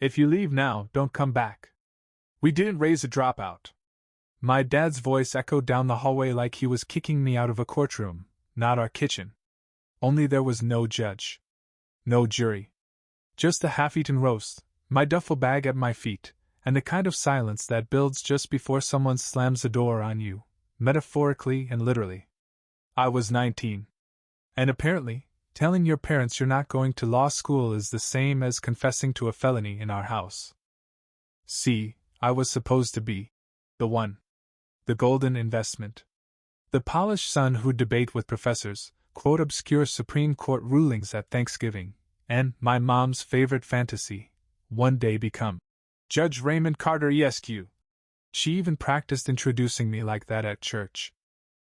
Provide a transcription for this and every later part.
If you leave now, don't come back. We didn't raise a dropout. My dad's voice echoed down the hallway like he was kicking me out of a courtroom, not our kitchen. Only there was no judge. No jury. Just a half-eaten roast, my duffel bag at my feet, and the kind of silence that builds just before someone slams the door on you, metaphorically and literally. I was 19. And apparently, telling your parents you're not going to law school is the same as confessing to a felony in our house. See, I was supposed to be the one. The golden investment. The polished son who'd debate with professors, quote obscure Supreme Court rulings at Thanksgiving, and, my mom's favorite fantasy, one day become Judge Raymond Carter Esq. She even practiced introducing me like that at church.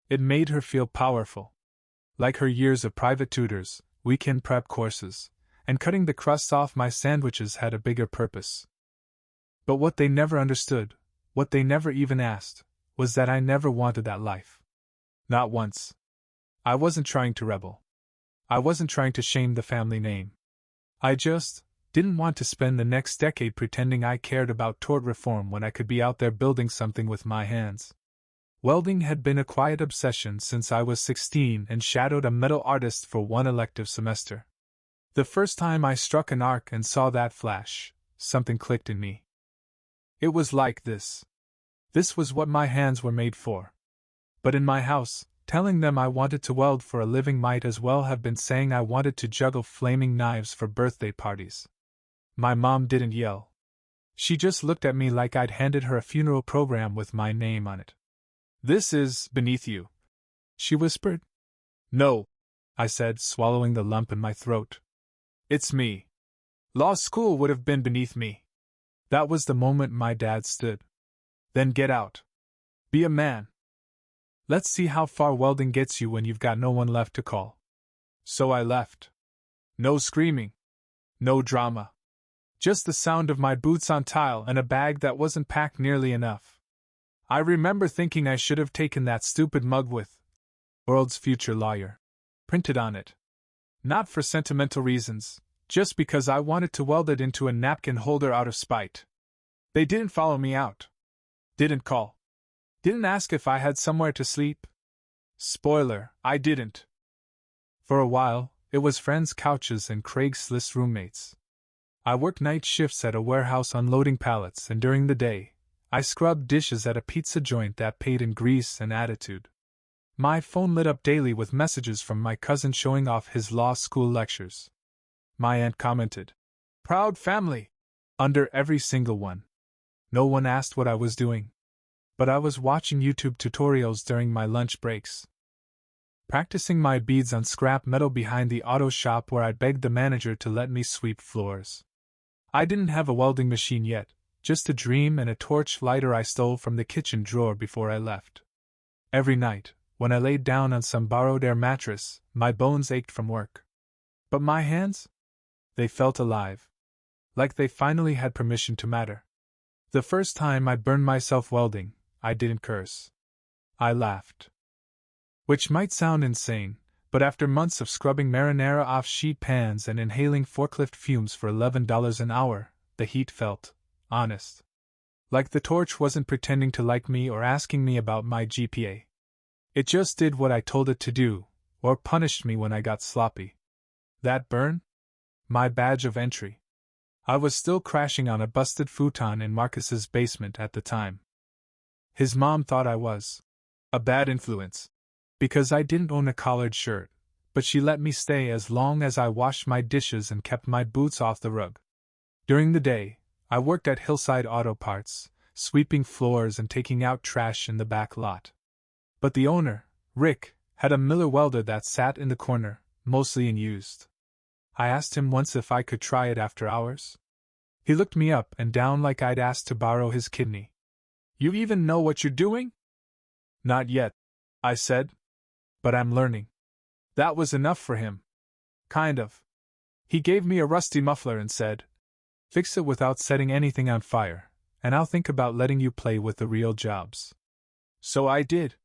It made her feel powerful. Like her years of private tutors, weekend prep courses, and cutting the crusts off my sandwiches had a bigger purpose. But what they never understood, what they never even asked, was that I never wanted that life. Not once. I wasn't trying to rebel. I wasn't trying to shame the family name. I just didn't want to spend the next decade pretending I cared about tort reform when I could be out there building something with my hands. Welding had been a quiet obsession since I was 16 and shadowed a metal artist for one elective semester. The first time I struck an arc and saw that flash, something clicked in me. It was like this. This was what my hands were made for. But in my house, telling them I wanted to weld for a living might as well have been saying I wanted to juggle flaming knives for birthday parties. My mom didn't yell. She just looked at me like I'd handed her a funeral program with my name on it. "This is beneath you," she whispered. "No," I said, swallowing the lump in my throat. "It's me. Law school would have been beneath me." That was the moment my dad stood. "Then get out. Be a man. Let's see how far welding gets you when you've got no one left to call." So I left. No screaming. No drama. Just the sound of my boots on tile and a bag that wasn't packed nearly enough. I remember thinking I should have taken that stupid mug with "World's Future Lawyer" printed on it. Not for sentimental reasons, just because I wanted to weld it into a napkin holder out of spite. They didn't follow me out. Didn't call. Didn't ask if I had somewhere to sleep. Spoiler, I didn't. For a while, it was friends' couches and Craigslist roommates. I worked night shifts at a warehouse unloading pallets, and during the day, I scrubbed dishes at a pizza joint that paid in grease and attitude. My phone lit up daily with messages from my cousin showing off his law school lectures. My aunt commented, "Proud family," under every single one. No one asked what I was doing. But I was watching YouTube tutorials during my lunch breaks. Practicing my beads on scrap metal behind the auto shop where I begged the manager to let me sweep floors. I didn't have a welding machine yet, just a dream and a torch lighter I stole from the kitchen drawer before I left. Every night, when I laid down on some borrowed air mattress, my bones ached from work. But my hands? They felt alive. Like they finally had permission to matter. The first time I burned myself welding, I didn't curse. I laughed. Which might sound insane, but after months of scrubbing marinara off sheet pans and inhaling forklift fumes for $11 an hour, the heat felt honest. Like the torch wasn't pretending to like me or asking me about my GPA. It just did what I told it to do, or punished me when I got sloppy. That burn? My badge of entry. I was still crashing on a busted futon in Marcus's basement at the time. His mom thought I was a bad influence, because I didn't own a collared shirt, but she let me stay as long as I washed my dishes and kept my boots off the rug. During the day, I worked at Hillside Auto Parts, sweeping floors and taking out trash in the back lot. But the owner, Rick, had a Miller welder that sat in the corner, mostly unused. I asked him once if I could try it after hours. He looked me up and down like I'd asked to borrow his kidney. "You even know what you're doing?" "Not yet," I said. "But I'm learning." That was enough for him. Kind of. He gave me a rusty muffler and said, "Fix it without setting anything on fire, and I'll think about letting you play with the real jobs." So I did.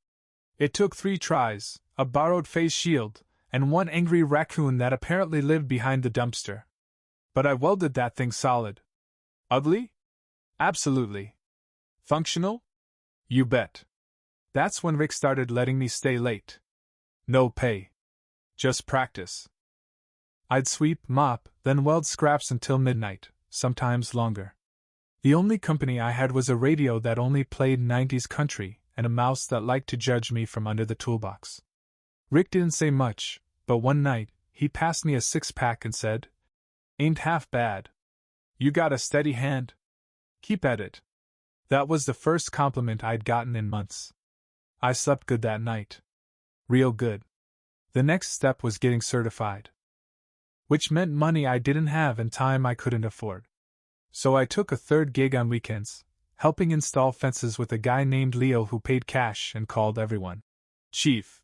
It took 3 tries, a borrowed face shield, and one angry raccoon that apparently lived behind the dumpster. But I welded that thing solid. Ugly? Absolutely. Functional? You bet. That's when Rick started letting me stay late. No pay. Just practice. I'd sweep, mop, then weld scraps until midnight, sometimes longer. The only company I had was a radio that only played 90s country and a mouse that liked to judge me from under the toolbox. Rick didn't say much, but one night, he passed me a six-pack and said, "Ain't half bad. You got a steady hand. Keep at it." That was the first compliment I'd gotten in months. I slept good that night. Real good. The next step was getting certified, which meant money I didn't have and time I couldn't afford. So I took a third gig on weekends, helping install fences with a guy named Leo who paid cash and called everyone Chief.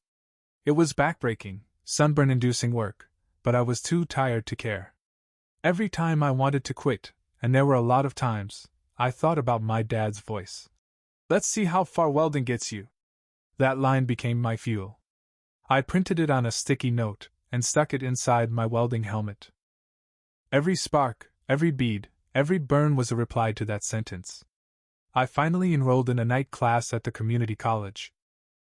It was backbreaking, sunburn-inducing work, but I was too tired to care. Every time I wanted to quit, and there were a lot of times, I thought about my dad's voice. "Let's see how far welding gets you." That line became my fuel. I printed it on a sticky note and stuck it inside my welding helmet. Every spark, every bead, every burn was a reply to that sentence. I finally enrolled in a night class at the community college.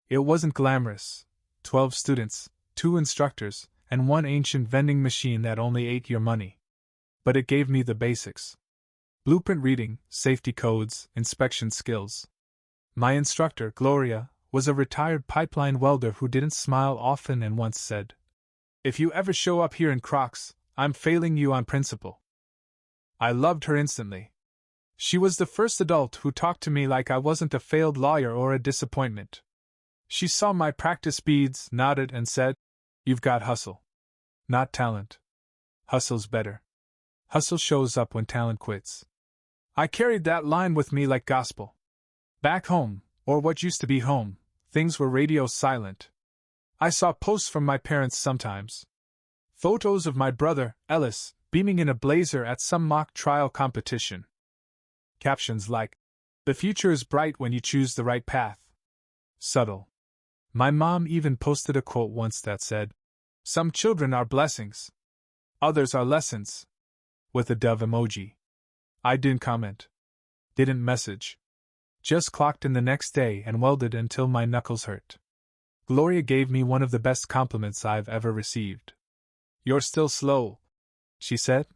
It wasn't glamorous. 12 students, 2 instructors, and one ancient vending machine that only ate your money. But it gave me the basics. Blueprint reading, safety codes, inspection skills. My instructor, Gloria, was a retired pipeline welder who didn't smile often and once said, "If you ever show up here in Crocs, I'm failing you on principle." I loved her instantly. She was the first adult who talked to me like I wasn't a failed lawyer or a disappointment. She saw my practice beads, nodded, and said, "You've got hustle. Not talent. Hustle's better. Hustle shows up when talent quits." I carried that line with me like gospel. Back home, or what used to be home, things were radio silent. I saw posts from my parents sometimes. Photos of my brother, Ellis, beaming in a blazer at some mock trial competition. Captions like, "The future is bright when you choose the right path." Subtle. My mom even posted a quote once that said, "Some children are blessings. Others are lessons." With a dove emoji. I didn't comment. Didn't message. Just clocked in the next day and welded until my knuckles hurt. Gloria gave me one of the best compliments I've ever received. "You're still slow," she said.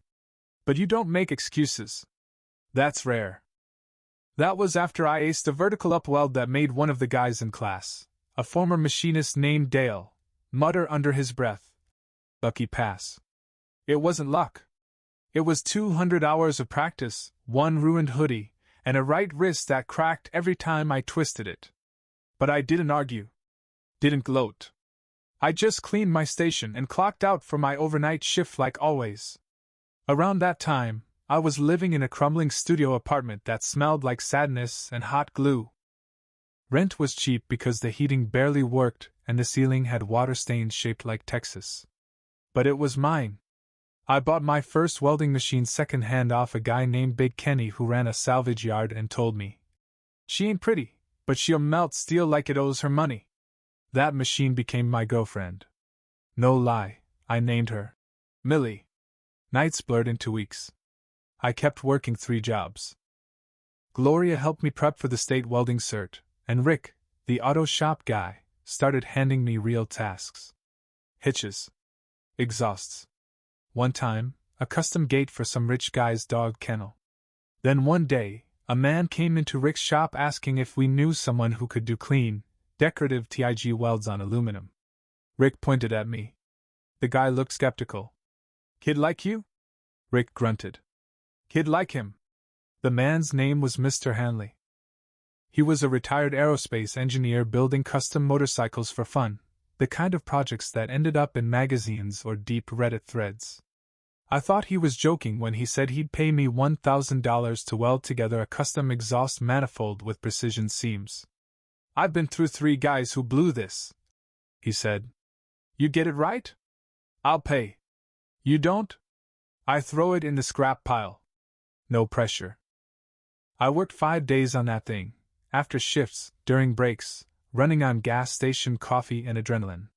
"But you don't make excuses. That's rare." That was after I aced a vertical up weld that made one of the guys in class, a former machinist named Dale, mutter under his breath, "Lucky pass." It wasn't luck. It was 200 hours of practice, one ruined hoodie, and a right wrist that cracked every time I twisted it. But I didn't argue. Didn't gloat. I just cleaned my station and clocked out for my overnight shift like always. Around that time, I was living in a crumbling studio apartment that smelled like sadness and hot glue. Rent was cheap because the heating barely worked and the ceiling had water stains shaped like Texas. But it was mine. I bought my first welding machine second-hand off a guy named Big Kenny who ran a salvage yard and told me, "She ain't pretty, but she'll melt steel like it owes her money." That machine became my girlfriend. No lie, I named her Millie. Nights blurred into weeks. I kept working 3 jobs. Gloria helped me prep for the state welding cert, and Rick, the auto shop guy, started handing me real tasks. Hitches. Exhausts. One time, a custom gate for some rich guy's dog kennel. Then one day, a man came into Rick's shop asking if we knew someone who could do clean, decorative TIG welds on aluminum. Rick pointed at me. The guy looked skeptical. "Kid like you?" Rick grunted. "Kid like him." The man's name was Mr. Hanley. He was a retired aerospace engineer building custom motorcycles for fun, the kind of projects that ended up in magazines or deep Reddit threads. I thought he was joking when he said he'd pay me $1,000 to weld together a custom exhaust manifold with precision seams. "I've been through 3 guys who blew this," he said. "You get it right? I'll pay. You don't? I throw it in the scrap pile. No pressure." I worked 5 days on that thing, after shifts, during breaks, running on gas station coffee and adrenaline.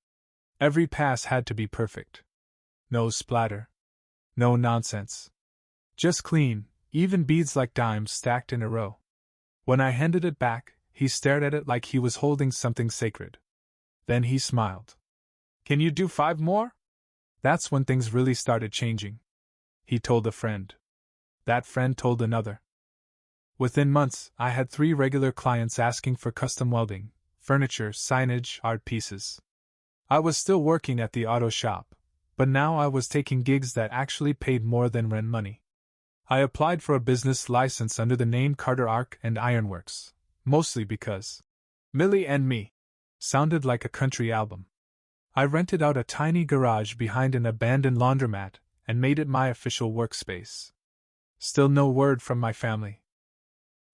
Every pass had to be perfect. No splatter. No nonsense. Just clean, even beads like dimes stacked in a row. When I handed it back, he stared at it like he was holding something sacred. Then he smiled. "Can you do 5 more?" That's when things really started changing. He told a friend. That friend told another. Within months, I had 3 regular clients asking for custom welding, furniture, signage, art pieces. I was still working at the auto shop, but now I was taking gigs that actually paid more than rent money. I applied for a business license under the name Carter Arc and Ironworks, mostly because Millie and Me sounded like a country album. I rented out a tiny garage behind an abandoned laundromat and made it my official workspace. Still no word from my family.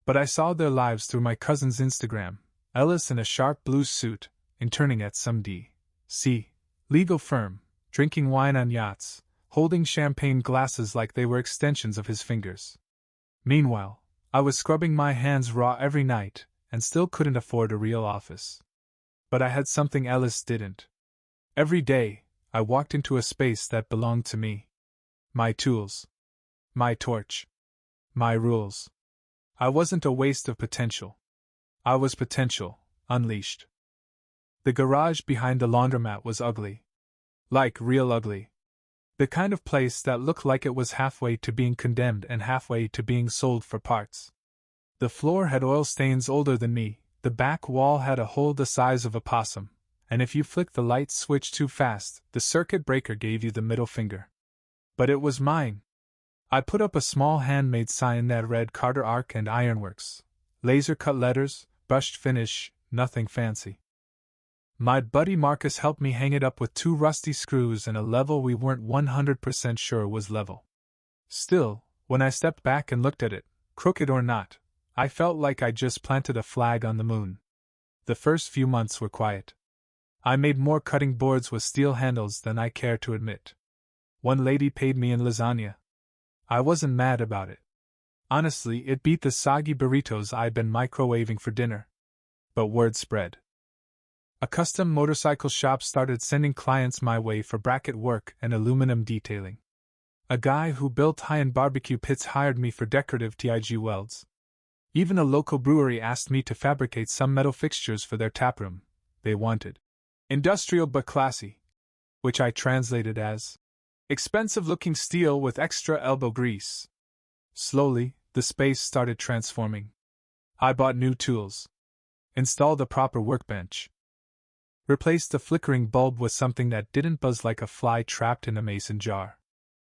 But I saw their lives through my cousin's Instagram, Ellis in a sharp blue suit, interning at some D.C. legal firm, drinking wine on yachts, holding champagne glasses like they were extensions of his fingers. Meanwhile, I was scrubbing my hands raw every night and still couldn't afford a real office. But I had something Ellis didn't. Every day, I walked into a space that belonged to me. My tools. My torch. My rules. I wasn't a waste of potential. I was potential, unleashed. The garage behind the laundromat was ugly. Like real ugly. The kind of place that looked like it was halfway to being condemned and halfway to being sold for parts. The floor had oil stains older than me, the back wall had a hole the size of a possum, and if you flicked the light switch too fast, the circuit breaker gave you the middle finger. But it was mine. I put up a small handmade sign that read Carter Arc and Ironworks. Laser-cut letters, brushed finish, nothing fancy. My buddy Marcus helped me hang it up with 2 rusty screws and a level we weren't 100% sure was level. Still, when I stepped back and looked at it, crooked or not, I felt like I just planted a flag on the moon. The first few months were quiet. I made more cutting boards with steel handles than I care to admit. One lady paid me in lasagna. I wasn't mad about it. Honestly, it beat the soggy burritos I'd been microwaving for dinner. But word spread. A custom motorcycle shop started sending clients my way for bracket work and aluminum detailing. A guy who built high-end barbecue pits hired me for decorative TIG welds. Even a local brewery asked me to fabricate some metal fixtures for their taproom. They wanted industrial but classy, which I translated as expensive-looking steel with extra elbow grease. Slowly, the space started transforming. I bought new tools. Installed a proper workbench. Replaced the flickering bulb with something that didn't buzz like a fly trapped in a mason jar.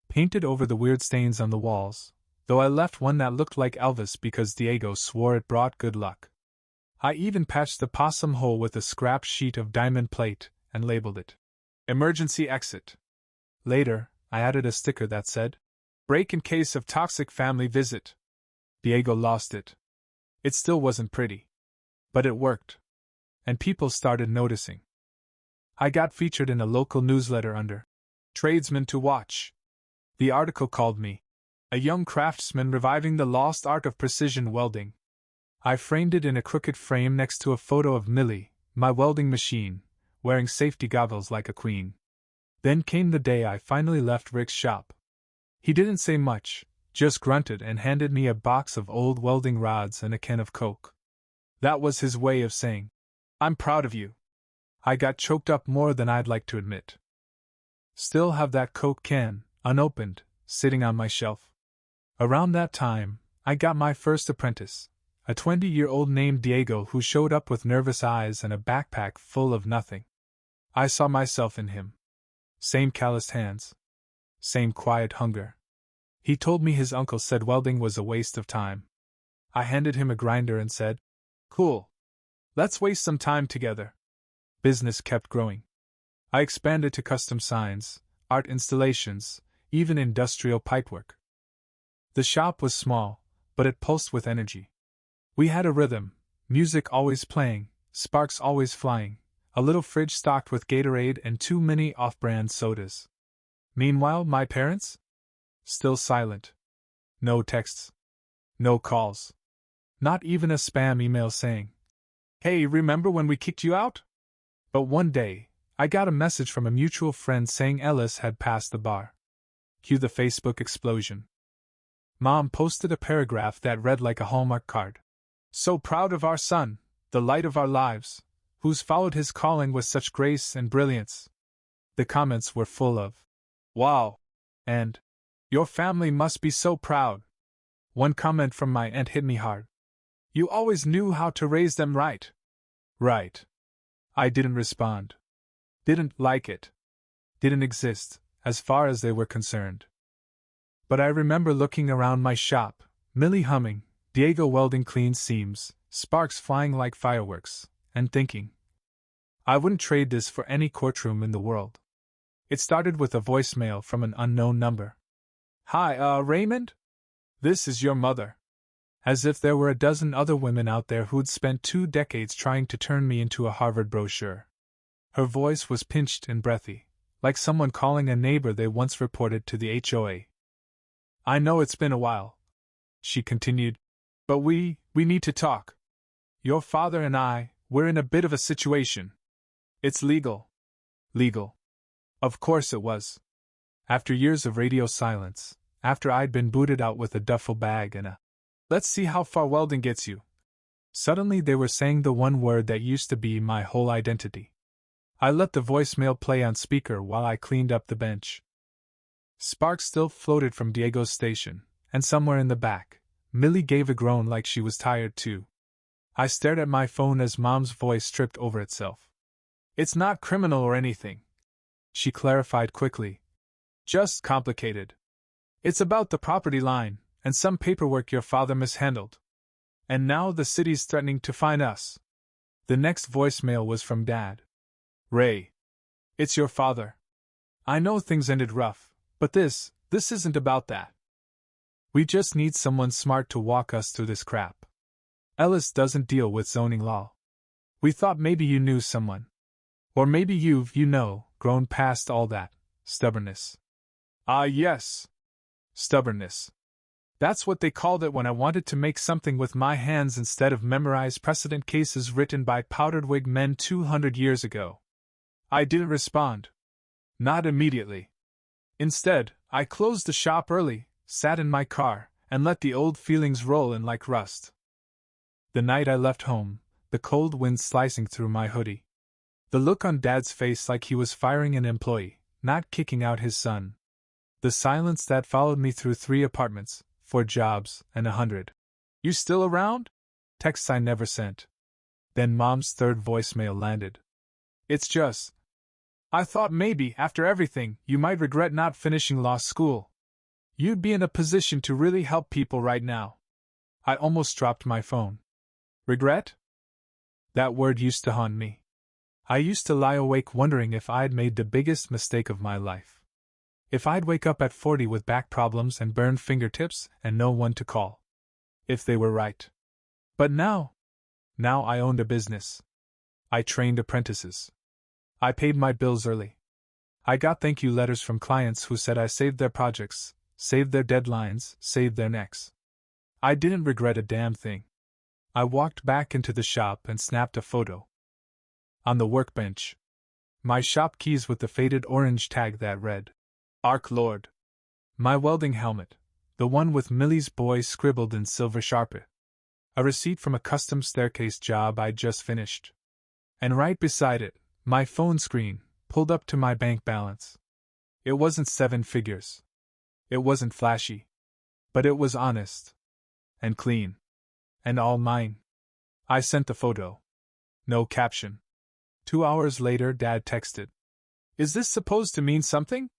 Painted over the weird stains on the walls, though I left one that looked like Elvis because Diego swore it brought good luck. I even patched the possum hole with a scrap sheet of diamond plate and labeled it Emergency Exit. Later, I added a sticker that said, "Break in case of toxic family visit." Diego lost it. It still wasn't pretty. But it worked. And people started noticing. I got featured in a local newsletter under Tradesman to Watch. The article called me a young craftsman reviving the lost art of precision welding. I framed it in a crooked frame next to a photo of Millie, my welding machine, wearing safety goggles like a queen. Then came the day I finally left Rick's shop. He didn't say much, just grunted and handed me a box of old welding rods and a can of Coke. That was his way of saying, "I'm proud of you." I got choked up more than I'd like to admit. Still have that Coke can, unopened, sitting on my shelf. Around that time, I got my first apprentice, a 20-year-old named Diego who showed up with nervous eyes and a backpack full of nothing. I saw myself in him. Same calloused hands. Same quiet hunger. He told me his uncle said welding was a waste of time. I handed him a grinder and said, "Cool. Let's waste some time together." Business kept growing. I expanded to custom signs, art installations, even industrial pipework. The shop was small, but it pulsed with energy. We had a rhythm, music always playing, sparks always flying, a little fridge stocked with Gatorade and 2 mini off-brand sodas. Meanwhile, my parents? Still silent. No texts. No calls. Not even a spam email saying, "Hey, remember when we kicked you out?" But one day, I got a message from a mutual friend saying Ellis had passed the bar. Cue the Facebook explosion. Mom posted a paragraph that read like a Hallmark card. So proud of our son, the light of our lives, who's followed his calling with such grace and brilliance. The comments were full of, "Wow!" and "Your family must be so proud." One comment from my aunt hit me hard. "You always knew how to raise them right." Right. I didn't respond. Didn't like it. Didn't exist, as far as they were concerned. But I remember looking around my shop, Millie humming, Diego welding clean seams, sparks flying like fireworks, and thinking, I wouldn't trade this for any courtroom in the world. It started with a voicemail from an unknown number. "Hi, Raymond? This is your mother." As if there were a dozen other women out there who'd spent 2 decades trying to turn me into a Harvard brochure. Her voice was pinched and breathy, like someone calling a neighbor they once reported to the HOA. "I know it's been a while," she continued, "but we need to talk. Your father and we're in a bit of a situation. It's legal." Legal. Of course it was. After years of radio silence, after I'd been booted out with a duffel bag and a "Let's see how far welding gets you." Suddenly they were saying the one word that used to be my whole identity. I let the voicemail play on speaker while I cleaned up the bench. Sparks still floated from Diego's station, and somewhere in the back, Millie gave a groan like she was tired too. I stared at my phone as Mom's voice tripped over itself. "It's not criminal or anything," she clarified quickly. "Just complicated. It's about the property line, and some paperwork your father mishandled. And now the city's threatening to fine us." The next voicemail was from Dad. "Ray. It's your father. I know things ended rough, but this isn't about that. We just need someone smart to walk us through this crap. Ellis doesn't deal with zoning law. We thought maybe you knew someone. Or maybe you've, grown past all that stubbornness." "Ah, yes. Stubbornness. That's what they called it when I wanted to make something with my hands instead of memorize precedent cases written by powdered wig men 200 years ago." I didn't respond. Not immediately. Instead, I closed the shop early, sat in my car, and let the old feelings roll in like rust. The night I left home, the cold wind slicing through my hoodie. The look on Dad's face like he was firing an employee, not kicking out his son. The silence that followed me through 3 apartments, 4 jobs, and 100. "You still around?" Texts I never sent. Then Mom's third voicemail landed. "It's just, I thought maybe, after everything, you might regret not finishing law school. You'd be in a position to really help people right now." I almost dropped my phone. Regret? That word used to haunt me. I used to lie awake wondering if I'd made the biggest mistake of my life. If I'd wake up at 40 with back problems and burned fingertips and no one to call. If they were right. But now I owned a business. I trained apprentices. I paid my bills early. I got thank you letters from clients who said I saved their projects, saved their deadlines, saved their necks. I didn't regret a damn thing. I walked back into the shop and snapped a photo. On the workbench, my shop keys with the faded orange tag that read, Arc Lord. My welding helmet, the one with Millie's boy scribbled in silver sharpie. A receipt from a custom staircase job I'd just finished. And right beside it, my phone screen, pulled up to my bank balance. It wasn't 7 figures. It wasn't flashy. But it was honest. And clean. And all mine. I sent the photo. No caption. 2 hours later, Dad texted. "Is this supposed to mean something?"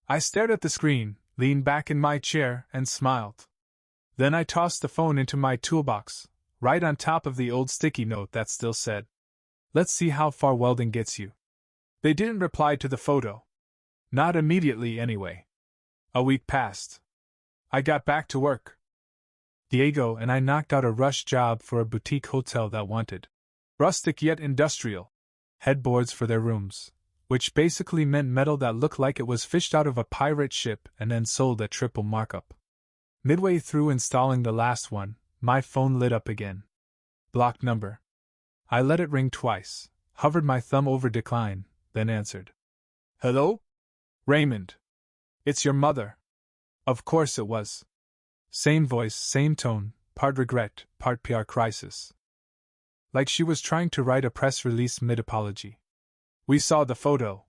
I stared at the screen, leaned back in my chair, and smiled. Then I tossed the phone into my toolbox, right on top of the old sticky note that still said, "Let's see how far welding gets you." They didn't reply to the photo. Not immediately, anyway. A week passed. I got back to work. Diego and I knocked out a rush job for a boutique hotel that wanted rustic yet industrial headboards for their rooms, which basically meant metal that looked like it was fished out of a pirate ship and then sold at triple markup. Midway through installing the last one, my phone lit up again. Blocked number. I let it ring twice, hovered my thumb over decline, then answered. "Hello? Raymond. It's your mother." Of course it was. Same voice, same tone, part regret, part PR crisis. Like she was trying to write a press release mid-apology. We saw the photo,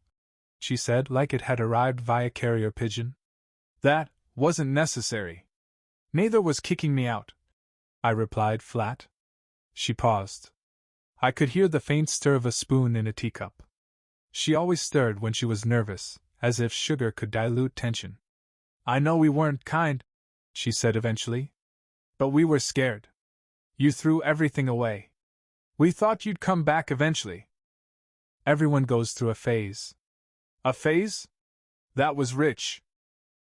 she said, like it had arrived via carrier pigeon. That wasn't necessary. Neither was kicking me out, I replied flat. She paused. I could hear the faint stir of a spoon in a teacup. She always stirred when she was nervous, as if sugar could dilute tension. I know we weren't kind, she said eventually. But we were scared. You threw everything away. We thought you'd come back eventually. Everyone goes through a phase. A phase? That was rich.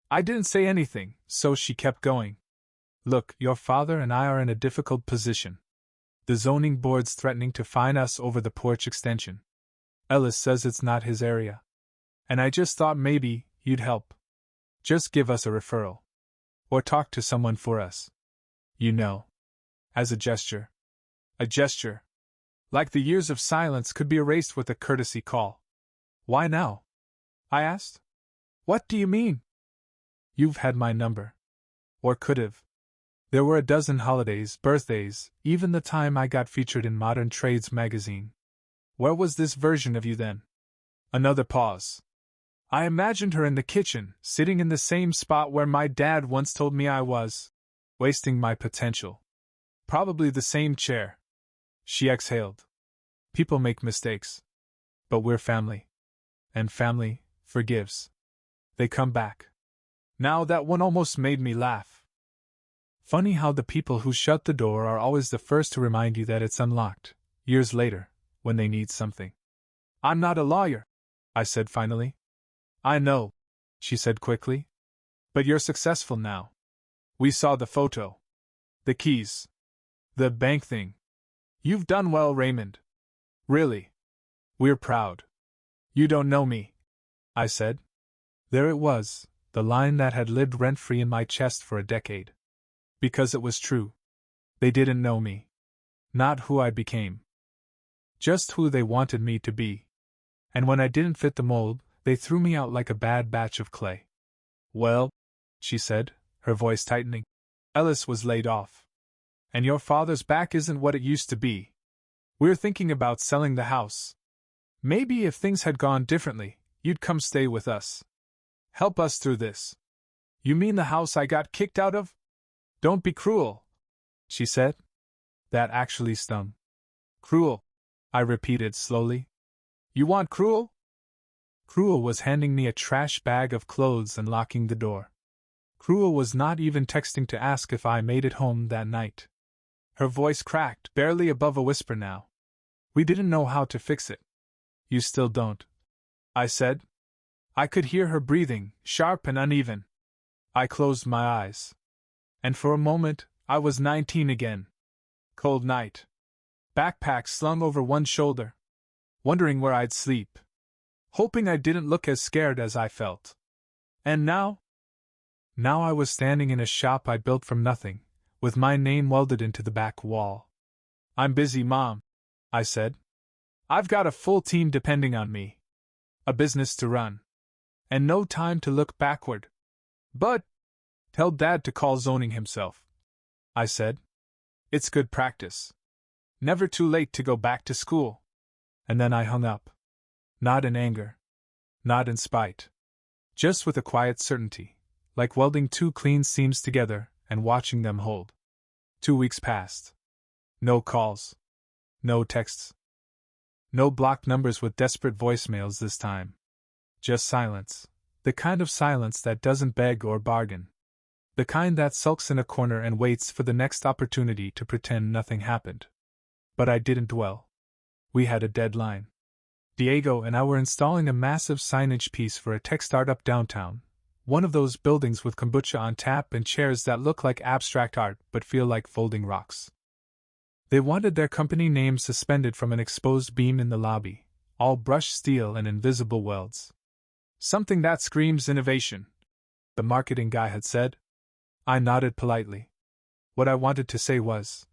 I didn't say anything, so she kept going. Look, your father and I are in a difficult position. The zoning board's threatening to fine us over the porch extension. Ellis says it's not his area. And I just thought maybe you'd help. Just give us a referral. Or talk to someone for us. You know. As a gesture. A gesture. Like the years of silence could be erased with a courtesy call. Why now? I asked. What do you mean? You've had my number. Or could have. There were a dozen holidays, birthdays, even the time I got featured in Modern Trades magazine. Where was this version of you then? Another pause. I imagined her in the kitchen, sitting in the same spot where my dad once told me I was, wasting my potential. Probably the same chair. She exhaled. People make mistakes. But we're family. And family forgives. They come back. Now that one almost made me laugh. Funny how the people who shut the door are always the first to remind you that it's unlocked, years later, when they need something. I'm not a lawyer, I said finally. I know, she said quickly. But you're successful now. We saw the photo. The keys. The bank thing. You've done well, Raymond. Really. We're proud. You don't know me, I said. There it was, the line that had lived rent-free in my chest for a decade. Because it was true. They didn't know me. Not who I became. Just who they wanted me to be. And when I didn't fit the mold, they threw me out like a bad batch of clay. Well, she said, her voice tightening, Ellis was laid off. And your father's back isn't what it used to be. We're thinking about selling the house. Maybe if things had gone differently, you'd come stay with us. Help us through this. You mean the house I got kicked out of? Don't be cruel, she said. That actually stung. Cruel, I repeated slowly. You want cruel? Cruel was handing me a trash bag of clothes and locking the door. Cruel was not even texting to ask if I made it home that night. Her voice cracked, barely above a whisper now. We didn't know how to fix it. You still don't, I said. I could hear her breathing, sharp and uneven. I closed my eyes. And for a moment, I was 19 again. Cold night. Backpack slung over one shoulder. Wondering where I'd sleep. Hoping I didn't look as scared as I felt. And now? Now I was standing in a shop I built from nothing, with my name welded into the back wall. I'm busy, Mom, I said. I've got a full team depending on me. A business to run. And no time to look backward. But tell Dad to call zoning himself, I said. It's good practice. Never too late to go back to school. And then I hung up. Not in anger. Not in spite. Just with a quiet certainty, like welding two clean seams together and watching them hold. 2 weeks passed. No calls. No texts. No blocked numbers with desperate voicemails this time. Just silence. The kind of silence that doesn't beg or bargain. The kind that sulks in a corner and waits for the next opportunity to pretend nothing happened. But I didn't dwell. We had a deadline. Diego and I were installing a massive signage piece for a tech startup downtown, one of those buildings with kombucha on tap and chairs that look like abstract art but feel like folding rocks. They wanted their company name suspended from an exposed beam in the lobby, all brushed steel and invisible welds. Something that screams innovation, the marketing guy had said. I nodded politely. What I wanted to say was,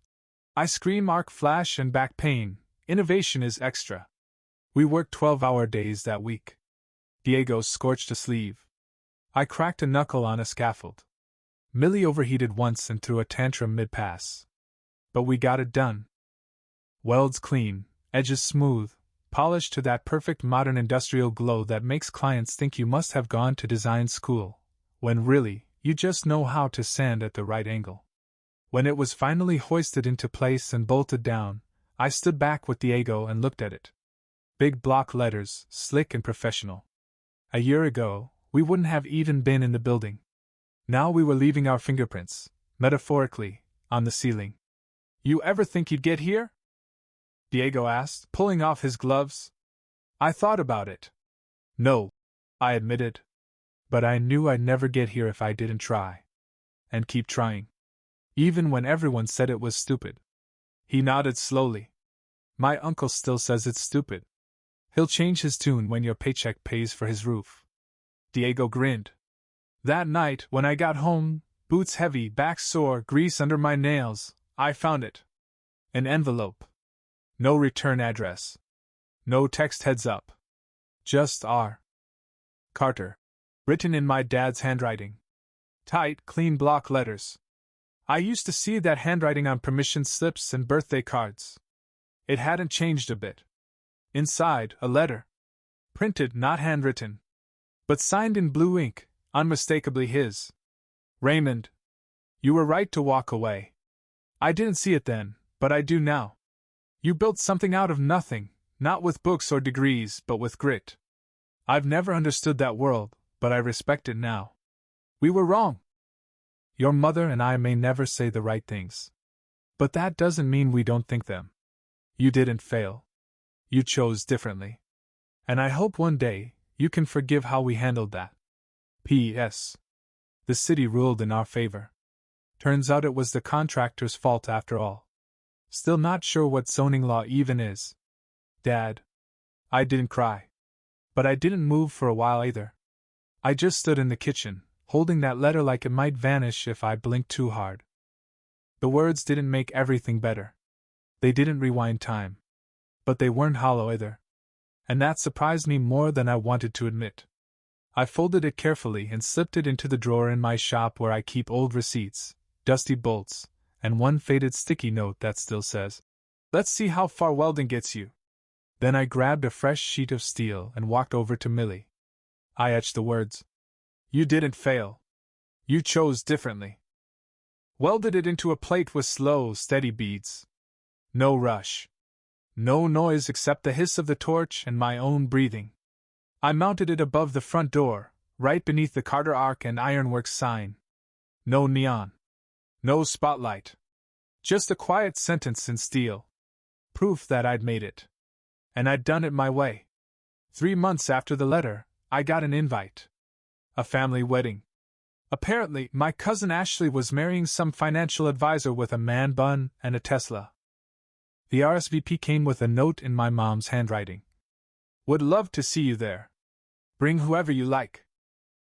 I scream arc flash and back pain, innovation is extra. We worked 12-hour days that week. Diego scorched a sleeve. I cracked a knuckle on a scaffold. Millie overheated once and threw a tantrum mid-pass. But we got it done. Welds clean, edges smooth, polished to that perfect modern industrial glow that makes clients think you must have gone to design school, when really, you just know how to sand at the right angle. When it was finally hoisted into place and bolted down, I stood back with Diego and looked at it. Big block letters, slick and professional. A year ago, we wouldn't have even been in the building. Now we were leaving our fingerprints, metaphorically, on the ceiling. You ever think you'd get here? Diego asked, pulling off his gloves. I thought about it. No, I admitted. But I knew I'd never get here if I didn't try. And keep trying. Even when everyone said it was stupid. He nodded slowly. My uncle still says it's stupid. He'll change his tune when your paycheck pays for his roof. Diego grinned. That night, when I got home, boots heavy, back sore, grease under my nails, I found it. An envelope. No return address. No text heads up. Just R. Carter. Written in my dad's handwriting. Tight, clean block letters. I used to see that handwriting on permission slips and birthday cards. It hadn't changed a bit. Inside, a letter. Printed, not handwritten. But signed in blue ink, unmistakably his. Raymond. You were right to walk away. I didn't see it then, but I do now. You built something out of nothing, not with books or degrees, but with grit. I've never understood that world, but I respect it now. We were wrong. Your mother and I may never say the right things. But that doesn't mean we don't think them. You didn't fail. You chose differently. And I hope one day you can forgive how we handled that. P.S. The city ruled in our favor. Turns out it was the contractor's fault after all. Still not sure what zoning law even is. Dad. I didn't cry. But I didn't move for a while either. I just stood in the kitchen, holding that letter like it might vanish if I blinked too hard. The words didn't make everything better. They didn't rewind time. But they weren't hollow either. And that surprised me more than I wanted to admit. I folded it carefully and slipped it into the drawer in my shop where I keep old receipts, dusty bolts, and one faded sticky note that still says, "Let's see how far welding gets you." Then I grabbed a fresh sheet of steel and walked over to Millie. I etched the words. You didn't fail. You chose differently. Welded it into a plate with slow, steady beads. No rush. No noise except the hiss of the torch and my own breathing. I mounted it above the front door, right beneath the Carter Arc and Ironworks sign. No neon. No spotlight. Just a quiet sentence in steel. Proof that I'd made it. And I'd done it my way. 3 months after the letter, I got an invite. A family wedding. Apparently, my cousin Ashley was marrying some financial advisor with a man bun and a Tesla. The RSVP came with a note in my mom's handwriting. Would love to see you there. Bring whoever you like.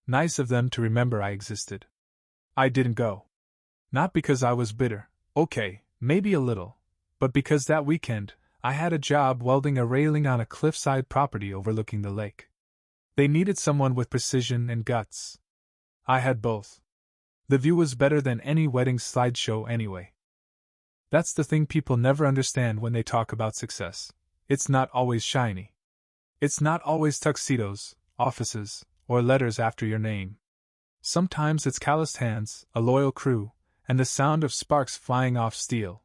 Nice of them to remember I existed. I didn't go. Not because I was bitter, okay, maybe a little, but because that weekend, I had a job welding a railing on a cliffside property overlooking the lake. They needed someone with precision and guts. I had both. The view was better than any wedding slideshow anyway. That's the thing people never understand when they talk about success. It's not always shiny. It's not always tuxedos, offices, or letters after your name. Sometimes it's calloused hands, a loyal crew, and the sound of sparks flying off steel.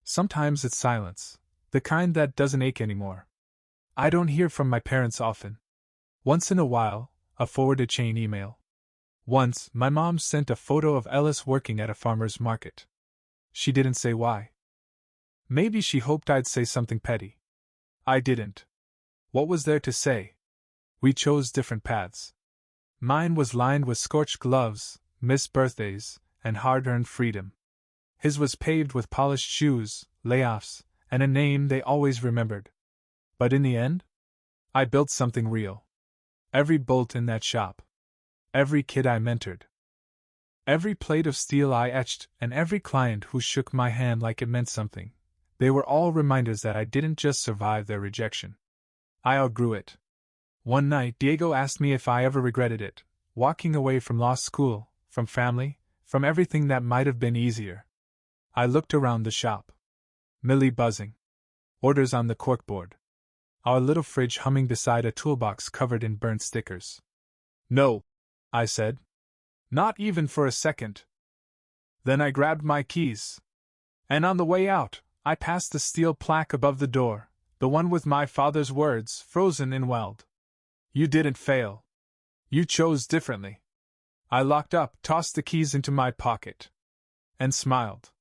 Sometimes it's silence, the kind that doesn't ache anymore. I don't hear from my parents often. Once in a while, a forwarded chain email. Once, my mom sent a photo of Ellis working at a farmer's market. She didn't say why. Maybe she hoped I'd say something petty. I didn't. What was there to say? We chose different paths. Mine was lined with scorched gloves, missed birthdays, and hard-earned freedom. His was paved with polished shoes, layoffs, and a name they always remembered. But in the end, I built something real. Every bolt in that shop. Every kid I mentored. Every plate of steel I etched, and every client who shook my hand like it meant something. They were all reminders that I didn't just survive their rejection. I outgrew it. One night Diego asked me if I ever regretted it, walking away from law school, from family, from everything that might have been easier. I looked around the shop. Millie buzzing. Orders on the corkboard. Our little fridge humming beside a toolbox covered in burnt stickers. No, I said. Not even for a second. Then I grabbed my keys. And on the way out, I passed the steel plaque above the door, the one with my father's words frozen in weld. You didn't fail. You chose differently. I locked up, tossed the keys into my pocket, and smiled.